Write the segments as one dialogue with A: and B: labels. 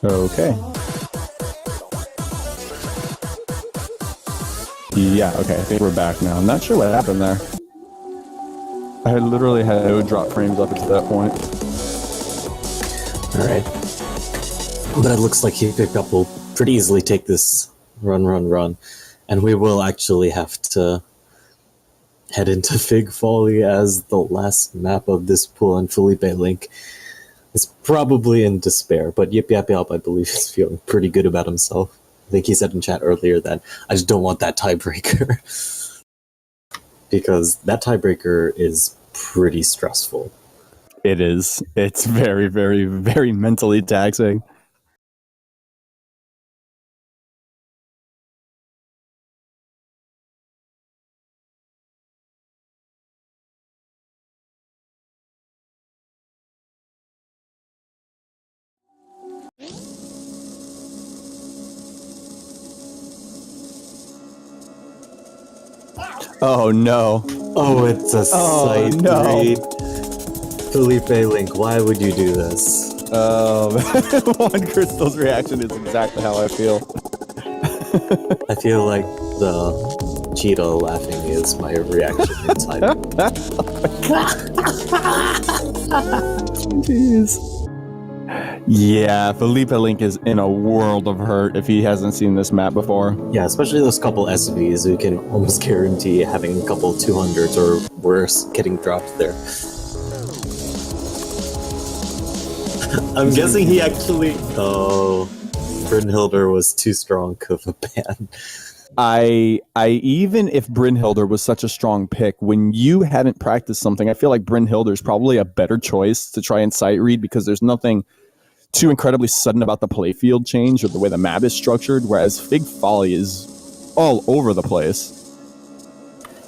A: Okay. Yeah, okay, I think we're back now. I'm not sure what happened there. I literally had no drop frames up until that point.
B: Alright. But it looks like yipyapyop will pretty easily take this run. And we will actually have to head into Fig Folly as the last map of this pool, and FelipeLink is probably in despair. But yipyapyop, I believe, is feeling pretty good about himself. I think he said in chat earlier that I just don't want that tiebreaker. Because that tiebreaker is pretty stressful.
A: It is. It's very, very, very mentally taxing. Oh no.
B: Oh, it's a sight read.
A: No.
B: FelipeLink, why would you do this?
A: One Crystal's reaction is exactly how I feel.
B: I feel like the cheetah laughing is my reaction inside.
A: Jeez. Yeah, FelipeLink is in a world of hurt if he hasn't seen this map before.
B: Yeah, especially those couple SVs who can almost guarantee having a couple 200s or worse getting dropped there. I'm guessing he actually... Oh, Brynhilder was too strong of a ban.
A: I even if Brynhilder was such a strong pick, when you hadn't practiced something, I feel like Brynhilder is probably a better choice to try and sight read, because there's nothing too incredibly sudden about the playfield change or the way the map is structured, whereas Fig Folly is all over the place.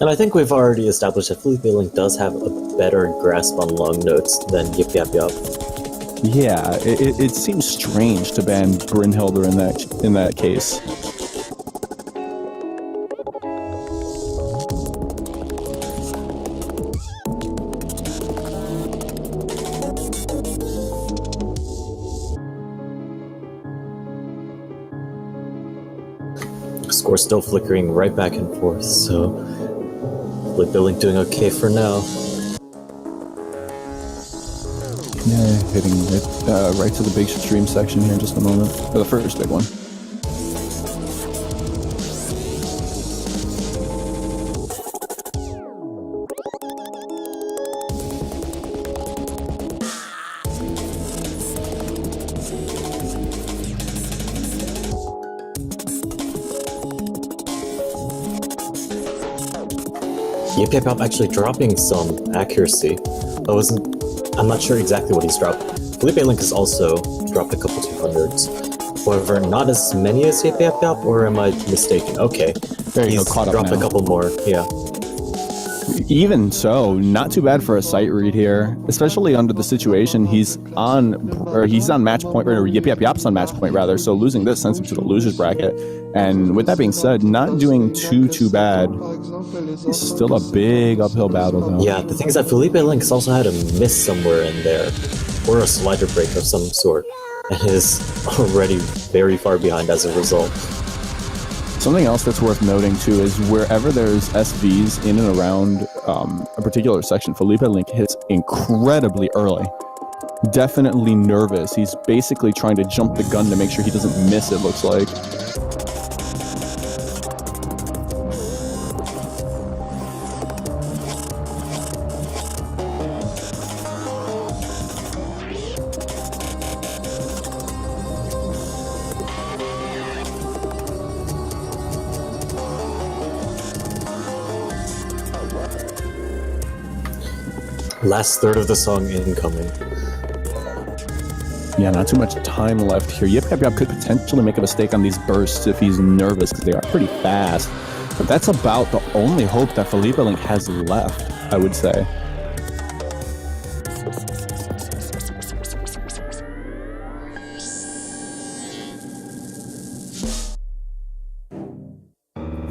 B: And I think we've already established that FelipeLink does have a better grasp on long notes than yipyapyop.
A: Yeah, it seems strange to ban Brynhilder in that case.
B: Score still flickering right back and forth, so FelipeLink doing okay for now.
A: Yeah, hitting it right to the big stream section here in just a moment. Or the first big one.
B: yipyapyop actually dropping some accuracy. I'm not sure exactly what he's dropped. FelipeLink has also dropped a couple 200s. However, not as many as yipyapyop, or am I mistaken? Okay.
A: There you
B: He's
A: go, caught up
B: dropped
A: now.
B: a couple more, yeah.
A: Even so, not too bad for a sight read here, especially under the situation he's on match point, or yipyapyop's on match point rather, so losing this sends him to the loser's bracket. And with that being said, not doing too bad. It's still a big uphill battle though.
B: Yeah, the thing is that FelipeLink has also had a miss somewhere in there, or a slider break of some sort, and is already very far behind as a result.
A: Something else that's worth noting too is wherever there's SVs in and around a particular section, FelipeLink hits incredibly early. Definitely nervous. He's basically trying to jump the gun to make sure he doesn't miss, it looks like.
B: Last third of the song incoming.
A: Yeah, not too much time left here. yipyapyop could potentially make a mistake on these bursts if he's nervous, because they are pretty fast. But that's about the only hope that FelipeLink has left, I would say.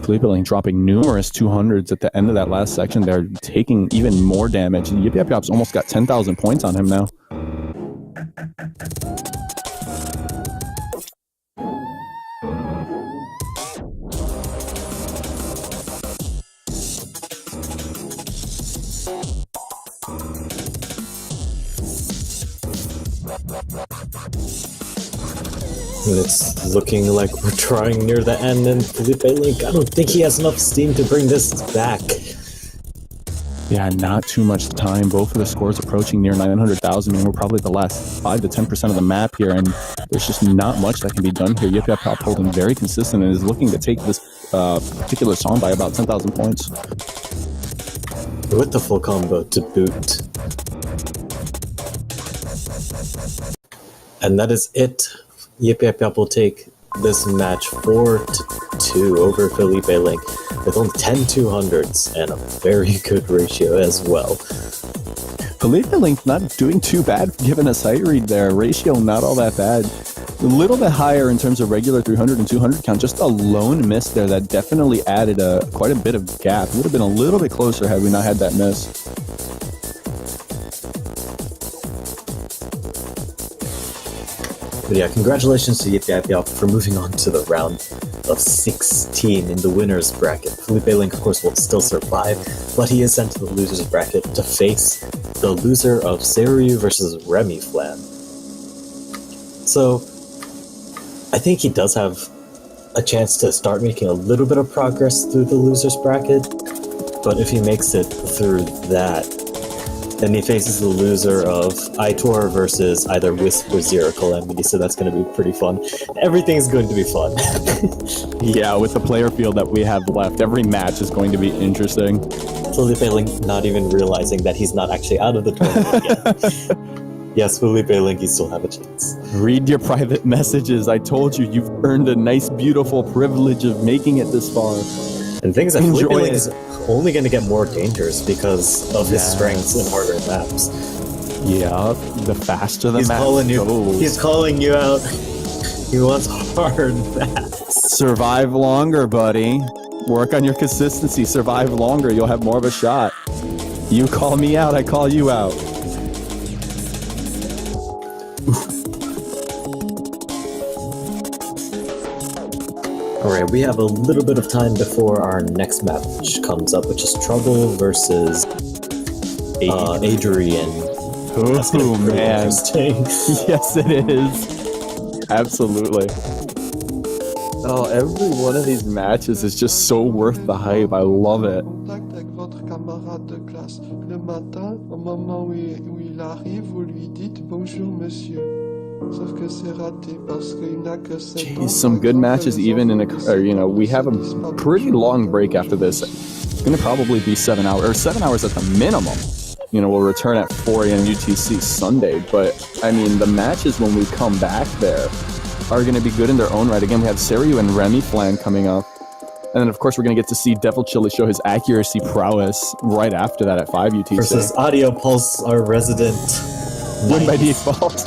A: FelipeLink dropping numerous 200s at the end of that last section. They're taking even more damage. yipyapyop's almost got 10,000 points on him now.
B: And it's looking like we're drawing near the end, and FelipeLink, I don't think he has enough steam to bring this back.
A: Yeah, not too much time. Both of the scores approaching near 900,000, and we're probably the last 5 to 10% of the map here, and there's just not much that can be done here. yipyapyop holding very consistent and is looking to take this particular song by about 10,000 points.
B: With the full combo to boot. And that is it. yipyapyop will take this match 4-2 over FelipeLink with only 10 200s and a very good ratio as well.
A: FelipeLink not doing too bad given a sight read there. Ratio not all that bad. A little bit higher in terms of regular 300 and 200 count. Just a lone miss there that definitely added quite a bit of gap. Would have been a little bit closer had we not had that miss.
B: But yeah, congratulations to yipyapyop for moving on to the round of 16 in the winner's bracket. FelipeLink, of course, will still survive, but he is sent to the loser's bracket to face the loser of Seiryu versus Remy Flan. So, I think he does have a chance to start making a little bit of progress through the loser's bracket, but if he makes it through that, then he faces the loser of Itor versus either Wisp or Zero Calamity, so that's going to be pretty fun. Everything's going to be fun.
A: Yeah, with the player field that we have left, every match is going to be interesting.
B: FelipeLink not even realizing that he's not actually out of the tournament yet. Yes, FelipeLink, you still have a chance.
A: Read your private messages. I told you, you've earned a nice, beautiful privilege of making it this far.
B: And things that
A: Enjoy
B: FelipeLink
A: it.
B: is only going to get more dangerous because of his strengths in harder maps.
A: Yeah, the faster the
B: He's
A: map
B: calling you.
A: goes.
B: He's calling you out. He wants hard maps.
A: Survive longer, buddy. Work on your consistency. Survive longer. You'll have more of a shot. You call me out, I call you out.
B: Alright, we have a little bit of time before our next match comes up, which is Chrubble versus Adrian. That's gonna
A: Oh,
B: be pretty
A: man.
B: interesting.
A: Yes, it is. Absolutely. Oh, every one of these matches is just so worth the hype. I love it.
C: Contact avec votre camarade de classe. Le matin, au moment où il arrive, vous lui dites bonjour monsieur. Sauf que c'est raté parce qu'il n'a que 7 ans.
A: Jeez, some good matches even in we have a pretty long break after this. It's going to probably be 7 hours, or 7 hours at the minimum. We'll return at 4 a.m. UTC Sunday, but I mean, the matches when we come back there are going to be good in their own right. Again, we have Seiryu and Remy Flan coming up. And then, of course, we're going to get to see Devil Chili show his accuracy prowess right after that at 5 UTC.
B: Versus Audio Pulse, our resident
A: Win by default.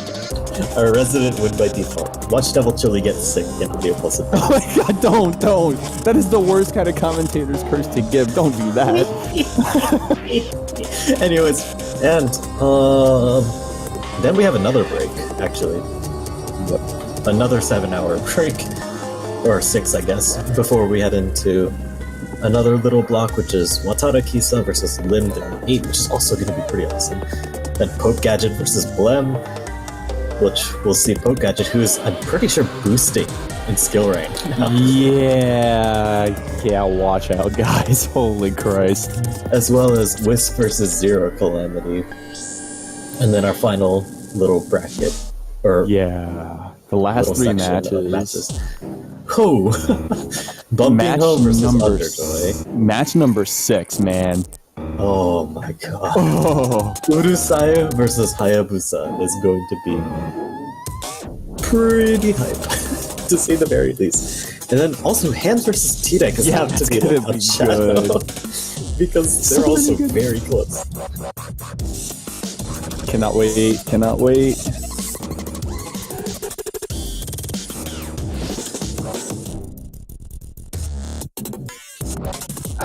B: Our resident win by default. Watch Devil Chili get sick in Audio Pulse.
A: Oh my god, don't. That is the worst kind of commentator's curse to give. Don't do that.
B: Anyways, and then we have another break, actually. Another 7-hour break. Or 6, I guess, before we head into another little block, which is Watara Kisa versus Linden 8, which is also going to be pretty awesome. Then Pope Gadget versus Blem, which we'll see Pope Gadget, who is, I'm pretty sure, boosting in skill rank now.
A: Yeah, watch out, guys. Holy Christ.
B: As well as Wisp versus Zero Calamity. And then our final little bracket. Or
A: Yeah, the last
B: little
A: 3
B: section of
A: matches.
B: Who? Bumping
A: Match
B: Home versus
A: number
B: Underjoy.
A: Match number 6, man.
B: Oh my god.
A: Oh,
B: Urusaya versus Hayabusa is going to be pretty hype, to say the very least. And then also Hands versus T-Deck is
A: Yeah,
B: have to
A: that's
B: be
A: gonna
B: a
A: be
B: shadow.
A: good.
B: Because they're
A: So
B: also
A: good.
B: very close.
A: cannot wait.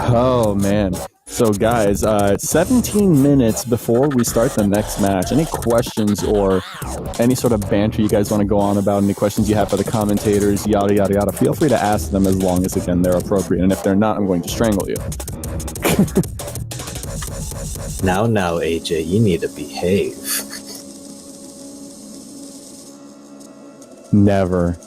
A: Oh man. So guys, 17 minutes before we start the next match. Any questions or any sort of banter you guys want to go on about? Any questions you have for the commentators, yada yada yada, feel free to ask them as long as, again, they're appropriate. And if they're not, I'm going to strangle you.
B: Now, AJ, you need to behave.
A: Never.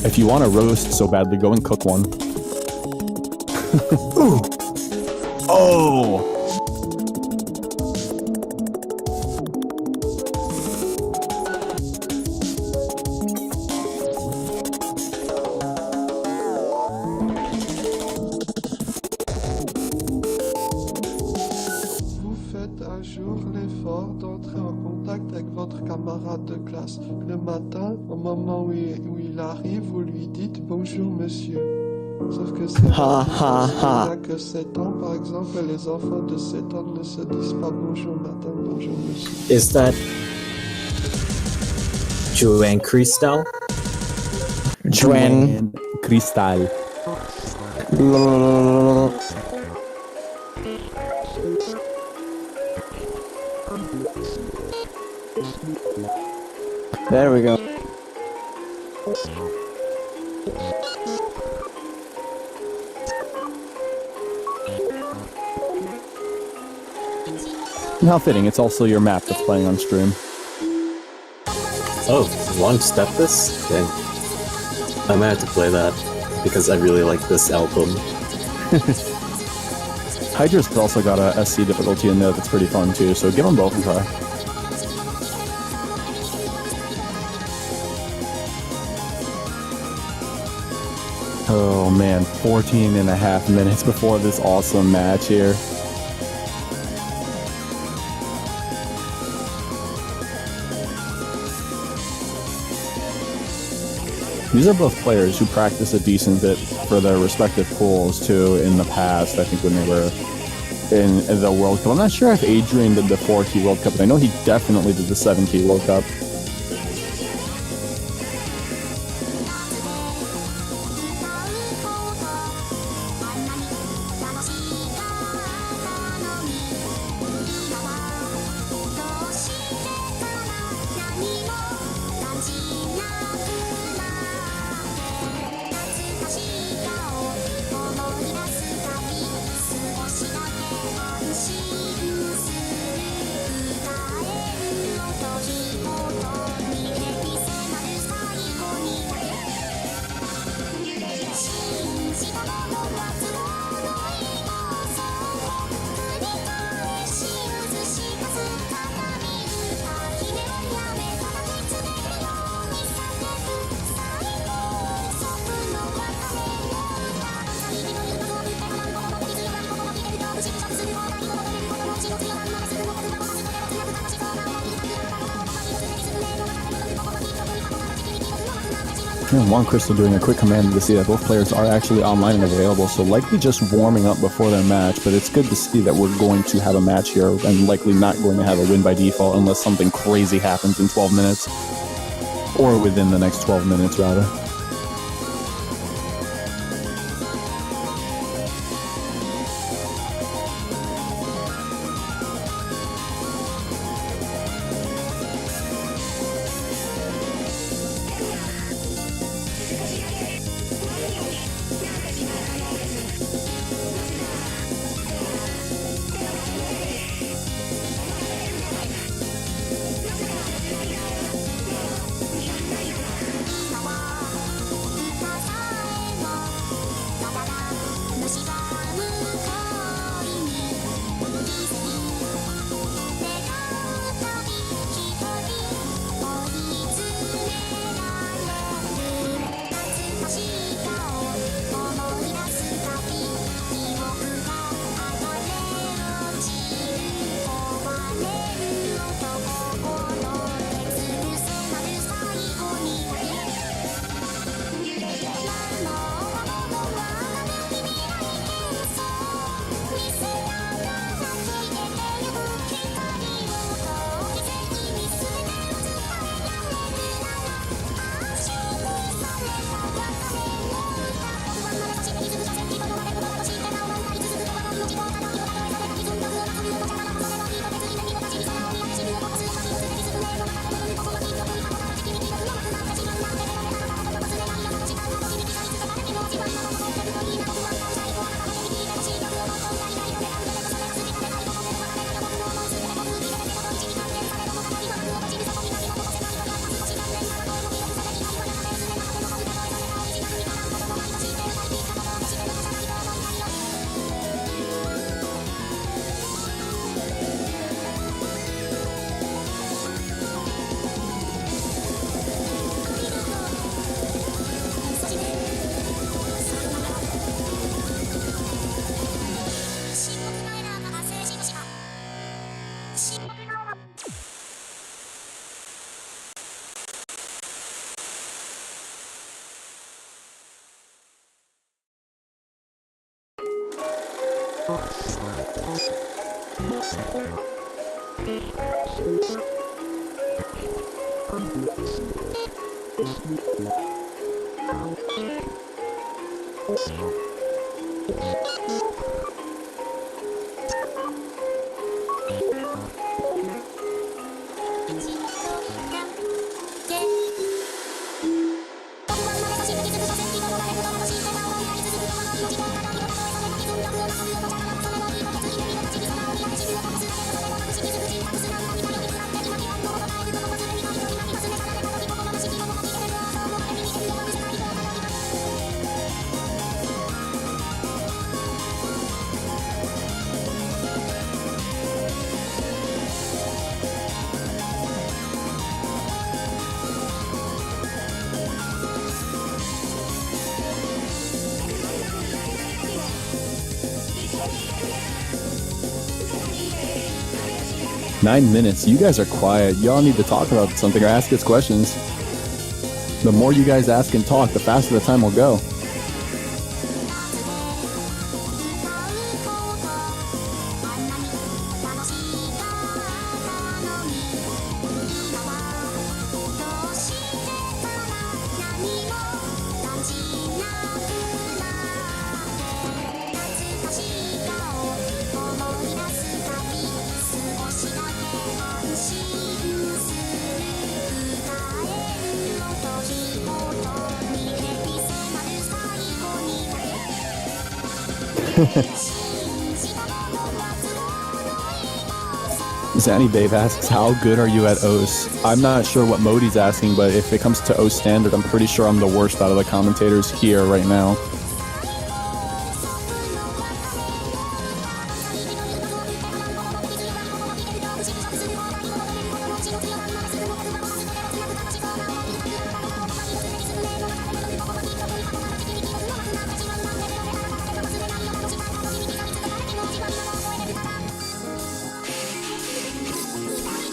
A: If you want to roast so badly, go and cook one. Oh!
C: Vous faites un jour l'effort d'entrer en contact avec votre camarade de classe. Le matin, au moment où il arrive, vous lui dites bonjour monsieur. Sauf que c'est il n'y a que 7 ans, par exemple, et les enfants de 7 ans ne se disent pas bonjour matin, bonjour monsieur.
B: Is that Joanne Crystal?
D: Joanne.
A: Cristal.
D: There we go.
A: How fitting, it's also your map that's playing on stream.
B: Oh, One Step this? Dang. I might have to play that because I really like this album.
A: Hydra's also got a SC difficulty in there that's pretty fun too, so give them both a try. Oh man, 14 and a half minutes before this awesome match here. These are both players who practice a decent bit for their respective pools too in the past, I think when they were in the World Cup. I'm not sure if Adrian did the 4T World Cup, but I know he definitely did the 7T World Cup. And One Crystal doing a quick command to see that both players are actually online and available, so likely just warming up before their match, but it's good to see that we're going to have a match here and likely not going to have a win by default unless something crazy happens in 12 minutes. Or within the next 12 minutes, rather. 9 minutes. You guys are quiet. Y'all need to talk about something or ask us questions. The more you guys ask and talk, the faster the time will go. Zanny Babe asks, how good are you at OS? I'm not sure what mode he's asking, but if it comes to OS standard, I'm pretty sure I'm the worst out of the commentators here right now.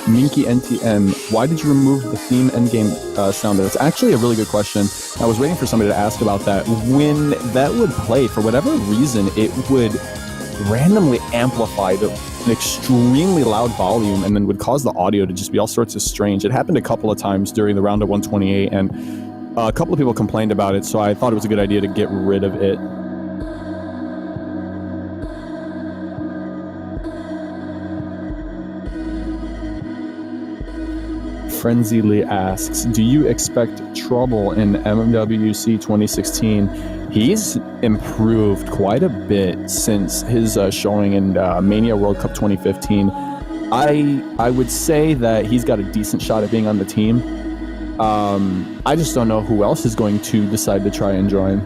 A: Minky NTM, why did you remove the theme endgame sounder? That's actually a really good question. I was waiting for somebody to ask about that. When that would play, for whatever reason, it would randomly amplify an extremely loud volume and then would cause the audio to just be all sorts of strange. It happened a couple of times during the round of 128, and a couple of people complained about it, so I thought it was a good idea to get rid of it. Frenzyly asks, do you expect Chrubble in MWC 2016? He's improved quite a bit since his showing in Mania World Cup 2015. I would say that he's got a decent shot at being on the team. I just don't know who else is going to decide to try and join.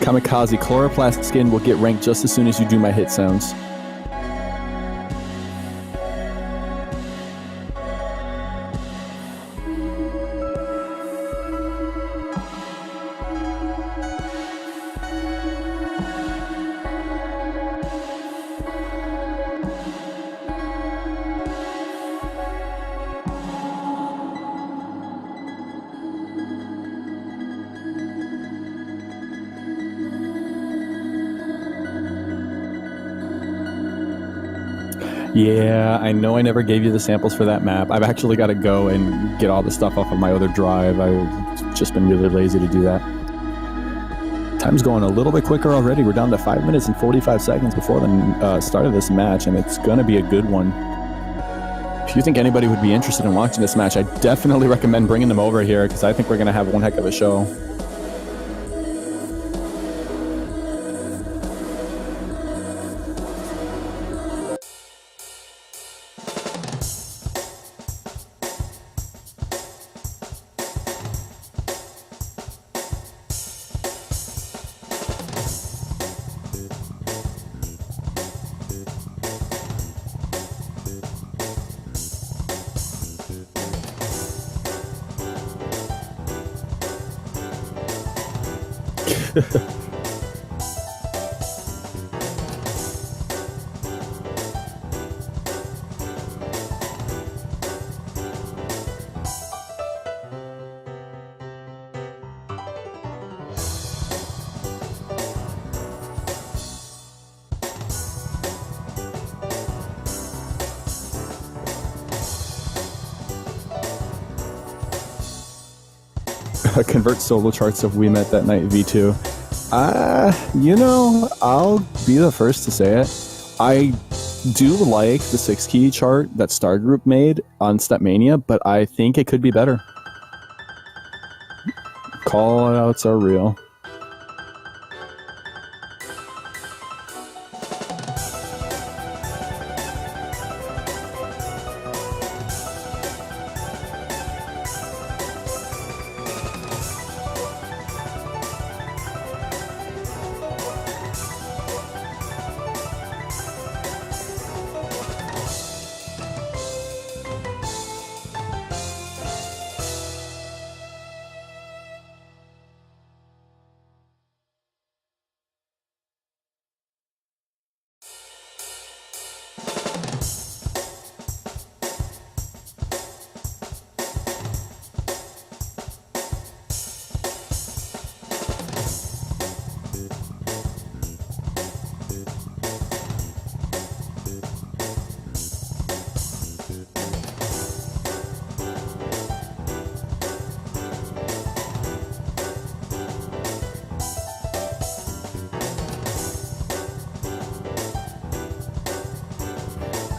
A: Kamikaze, chloroplast skin will get ranked just as soon as you do my hit sounds. Yeah, I know I never gave you the samples for that map. I've actually got to go and get all the stuff off of my other drive. I've just been really lazy to do that. Time's going a little bit quicker already. We're down to 5 minutes and 45 seconds before the start of this match, and it's going to be a good one. If you think anybody would be interested in watching this match, I definitely recommend bringing them over here, because I think we're going to have one heck of a show. Convert solo charts if we met that night V2. You know, I'll be the first to say it. I do like the 6-key chart that Star Group made on Stepmania, but I think it could be better. Call-outs are real.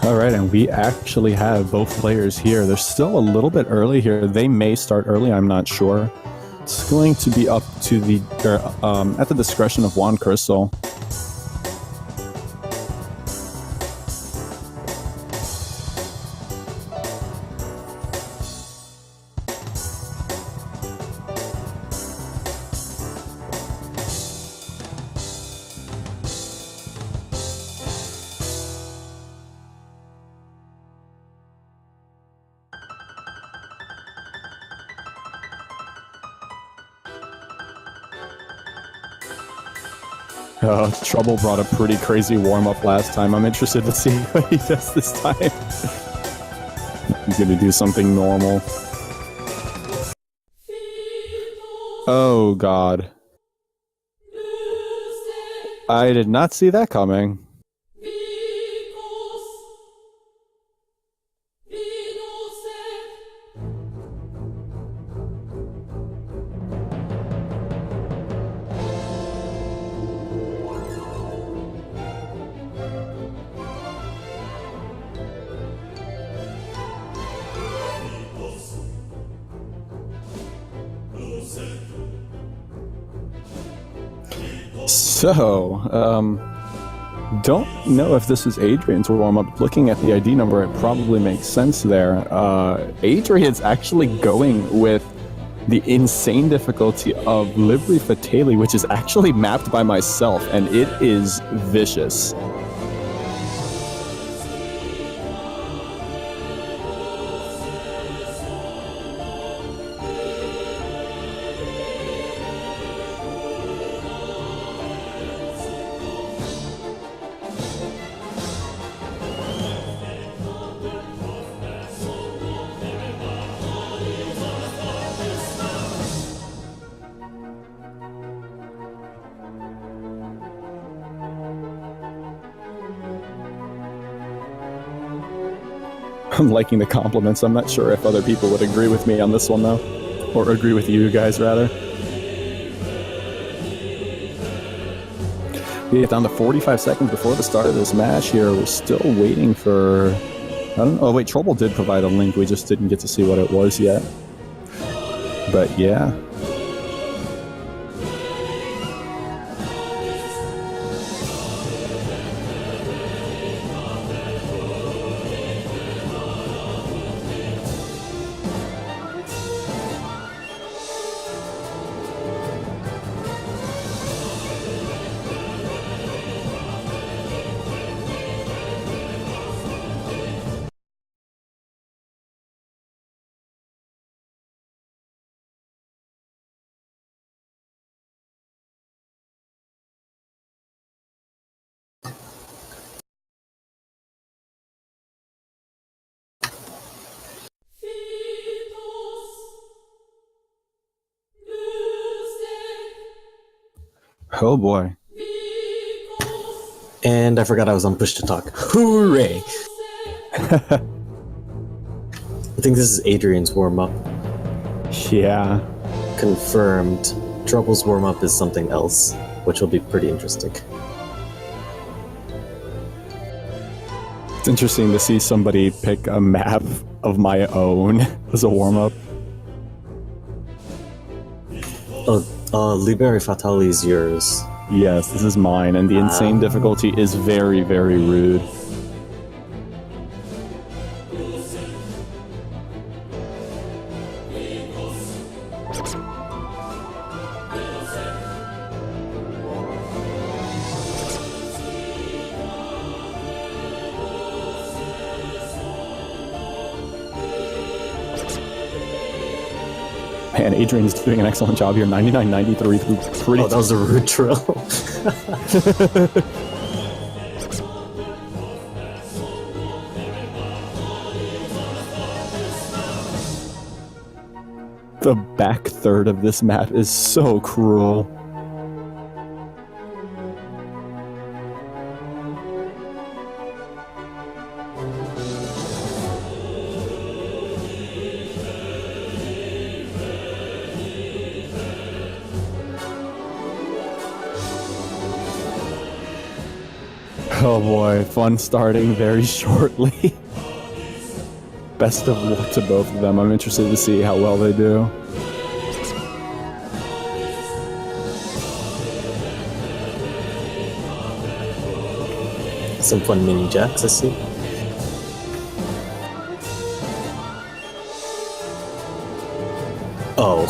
A: All right, and we actually have both players here. They're still a little bit early here. They may start early, I'm not sure. It's going to be up to the at the discretion of Juan Crystal. Chrubble brought a pretty crazy warm-up last time. I'm interested to see what he does this time. He's going to do something normal. Oh, God. I did not see that coming. So, don't know if this is Adrian's warm-up. Looking at the ID number, it probably makes sense there. Adrian's actually going with the insane difficulty of Livery Fatale, which is actually mapped by myself, and it is vicious. I'm liking the compliments. I'm not sure if other people would agree with me on this one, though. Or agree with you guys, rather. We get down to 45 seconds before the start of this match here. We're still waiting for... I don't know. Oh, wait, Chrubble did provide a link. We just didn't get to see what it was yet. But, yeah. Oh boy.
B: And I forgot I was on push to talk. Hooray! I think this is Adrian's warm-up.
A: Yeah.
B: Confirmed. Trouble's warm-up is something else, which will be pretty interesting.
A: It's interesting to see somebody pick a map of my own as a warm-up.
B: Oh, Liberi Fatali is yours.
A: Yes, this is mine, and the insane difficulty is very, very rude. Man, Adrian's doing an excellent job here. 99.93 through pretty...
B: Oh, that was a rude drill.
A: The back third of this map is so cruel. Oh boy, fun starting very shortly. Best of luck to both of them. I'm interested to see how well they do.
B: Some fun mini jacks, I see. Oh.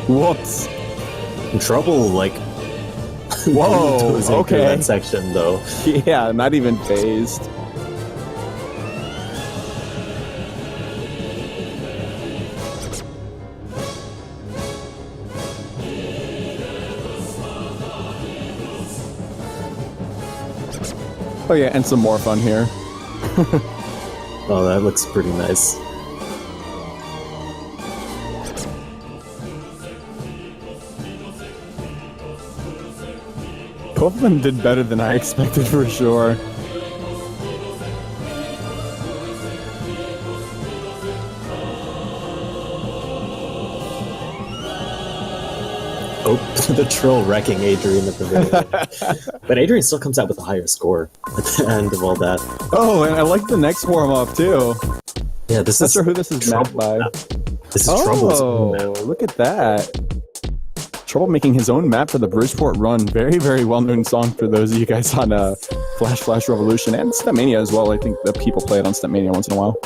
A: Whoops.
B: Trouble, like...
A: Whoa, okay.
B: That section, though.
A: Yeah, not even phased. Oh yeah, and some more fun here.
B: Oh, that looks pretty nice.
A: Both of them did better than I expected for sure.
B: Oh, the troll wrecking Adrian at the very end. But Adrian still comes out with a higher score at the end of all that.
A: Oh, and I like the next warm-up too.
B: Yeah, this
A: Not
B: is...
A: sure who this is mapped by.
B: This is Trouble's
A: Oh,
B: own map.
A: look at that. Trouble making his own map for the Bridgeport Run. Very, very well-known song for those of you guys on Flash Revolution and Stepmania as well. I think that people play it on Stepmania once in a while.